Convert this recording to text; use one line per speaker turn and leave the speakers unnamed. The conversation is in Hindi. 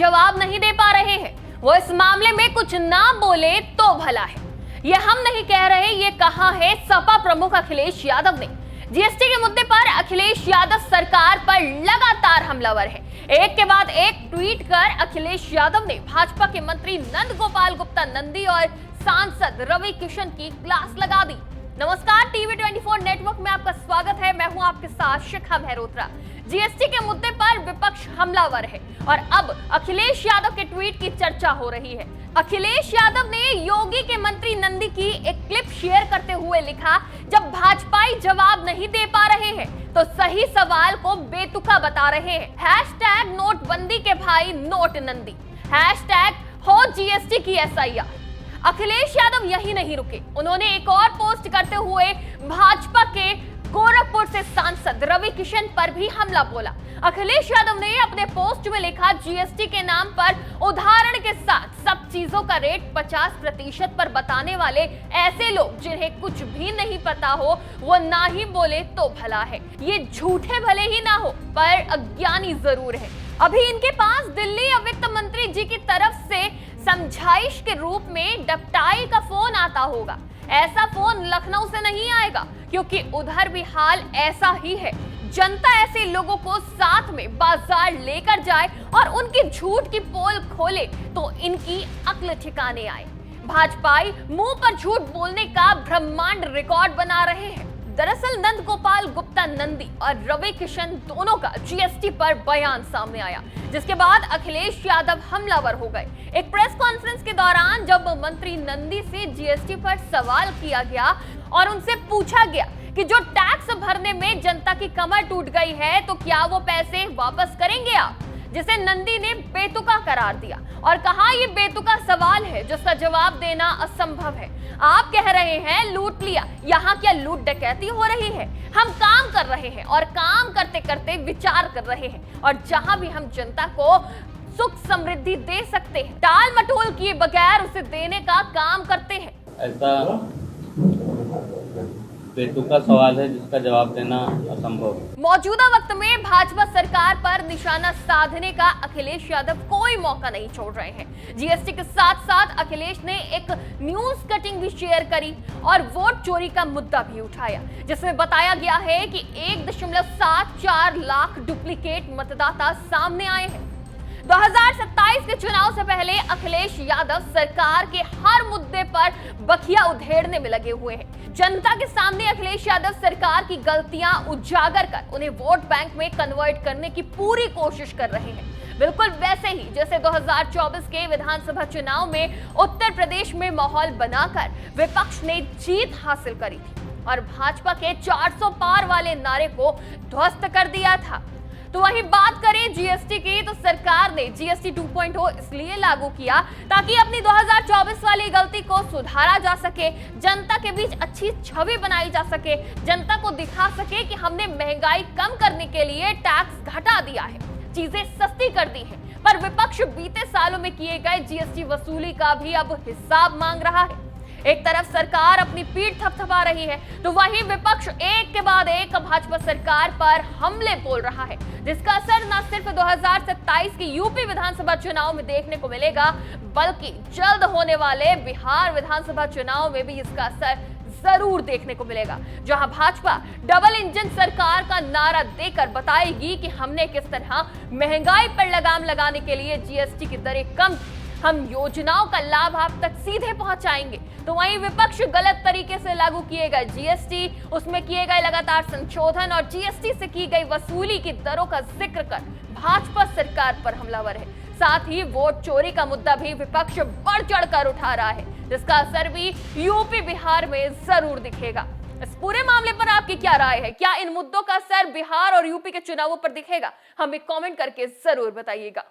जवाब नहीं दे पा रहे हैं, वो इस मामले में कुछ ना बोले तो भला है। ये हम नहीं कह रहे, ये कहा है सपा प्रमुख अखिलेश यादव ने। जीएसटी के मुद्दे पर अखिलेश यादव सरकार पर लगातार हमलावर है। एक के बाद एक ट्वीट कर अखिलेश यादव ने भाजपा के मंत्री नंद गोपाल गुप्ता नंदी और सांसद रवि किशन की क्लास लगा दी। नमस्कार, टीवी 24 नेटवर्क में आपका स्वागत है। मैं हूं आपके साथ शिखा मेहरोत्रा। जीएसटी के मुद्दे पर विपक्ष हमलावर है और अब अखिलेश यादव के ट्वीट की चर्चा हो रही है। अखिलेश यादव ने योगी के मंत्री नंदी की एक क्लिप शेयर करते हुए लिखा, जब भाजपाई जवाब नहीं दे पा रहे हैं तो सही सवाल को बेतुका बता रहे हैं। हैशटैग नोटबंदी के भाई नोट नंदी, हैशटैग हो जीएसटी की एसआईआर। अखिलेश यादव यही नहीं रुके, उन्होंने एक और पोस्ट करते हुए भाजपा के गोरखपुर से सांसद रवि किशन पर भी हमला बोला। अखिलेश यादव ने अपने पोस्ट में लिखा, जीएसटी के नाम पर उदाहरण के साथ सब चीजों का रेट 50% पर बताने वाले ऐसे लोग जिन्हें कुछ भी नहीं पता हो वो ना ही बोले तो भला है। ये झूठे भले ही ना हो पर अज्ञानी जरूर है। अभी इनके पास दिल्ली वित्त मंत्री जी की तरफ से समझाइश के रूप में डपटाई का फोन आता होगा। ऐसा फोन लखनऊ से नहीं आएगा क्योंकि उधर भी हाल ऐसा ही है। जनता ऐसे लोगों को साथ में बाजार लेकर जाए और उनकी झूठ की पोल खोले तो इनकी अक्ल ठिकाने आए। भाजपाई मुंह पर झूठ बोलने का ब्रह्मांड रिकॉर्ड बना रहे हैं। दरअसल नंद गोपाल गुप्ता नंदी और रवि किशन दोनों का जीएसटी पर बयान सामने आया, जिसके बाद अखिलेश यादव हमलावर हो गए। एक प्रेस कॉन्फ्रेंस के दौरान जब मंत्री नंदी से जीएसटी पर सवाल किया गया और उनसे पूछा गया कि जो टैक्स भरने में जनता की कमर टूट गई है तो क्या वो पैसे वापस करेंगे आप, जिसे नंदी ने बेतुका करार दिया और कहा ये बेतुका सवाल है जिसका जवाब देना असंभव है। आप कह रहे हैं लूट लिया, यहाँ क्या लूट डकैती हो रही है? हम काम कर रहे हैं और काम करते करते विचार कर रहे हैं और जहां भी हम जनता को सुख समृद्धि दे सकते हैं, टाल मटोल किए बगैर उसे देने का काम करते हैं।
ऐसा बेतुका सवाल है जिसका जवाब देना असंभव।
मौजूदा वक्त में भाजपा सरकार पर निशाना साधने का अखिलेश यादव कोई मौका नहीं छोड़ रहे हैं। जीएसटी के साथ साथ अखिलेश ने एक न्यूज कटिंग भी शेयर करी और वोट चोरी का मुद्दा भी उठाया, जिसमें बताया गया है कि 1.74 लाख डुप्लीकेट मतदाता सामने आए हैं। 2027 के चुनाव से पहले अखिलेश यादव सरकार के हर मुद्दे पर बखिया उधेड़ने में लगे हुए हैं। जनता के सामने अखिलेश यादव सरकार की गलतियां उजागर कर उन्हें वोट बैंक में कन्वर्ट करने की पूरी कोशिश कर रहे हैं। बिल्कुल वैसे ही जैसे 2024 के विधानसभा चुनाव में उत्तर प्रदेश में माहौल बनाकर विपक्ष ने जीत हासिल करी थी और भाजपा के 400 पार वाले नारे को ध्वस्त कर दिया था। तो वहीं बात करें जीएसटी की, तो सरकार ने जीएसटी 2.0 इसलिए लागू किया ताकि अपनी 2024 वाली गलती को सुधारा जा सके, जनता के बीच अच्छी छवि बनाई जा सके, जनता को दिखा सके कि हमने महंगाई कम करने के लिए टैक्स घटा दिया है, चीजें सस्ती कर दी है। पर विपक्ष बीते सालों में किए गए जीएसटी वसूली का भी अब हिसाब मांग रहा है। एक तरफ सरकार अपनी पीठ थपथपा रही है तो वहीं विपक्ष एक के बाद एक भाजपा सरकार पर हमले बोल रहा है, जिसका असर न सिर्फ 2027 के यूपी विधानसभा चुनाव में देखने को मिलेगा बल्कि जल्द होने वाले बिहार विधानसभा चुनाव में भी इसका असर जरूर देखने को मिलेगा, जहां भाजपा डबल इंजन सरकार का नारा देकर बताएगी कि हमने किस तरह महंगाई पर लगाम लगाने के लिए जीएसटी की दरें कम, हम योजनाओं का लाभ आप तक सीधे पहुंचाएंगे। तो वहीं विपक्ष गलत तरीके से लागू किए गए जीएसटी, उसमें किए गए लगातार संशोधन और जीएसटी से की गई वसूली की दरों का जिक्र कर भाजपा सरकार पर हमलावर है। साथ ही वोट चोरी का मुद्दा भी विपक्ष बढ़ चढ़कर उठा रहा है, जिसका असर भी यूपी बिहार में जरूर दिखेगा। इस पूरे मामले पर आपकी क्या राय है? क्या इन मुद्दों का असर बिहार और यूपी के चुनावों पर दिखेगा? हमें कमेंट करके जरूर बताइएगा।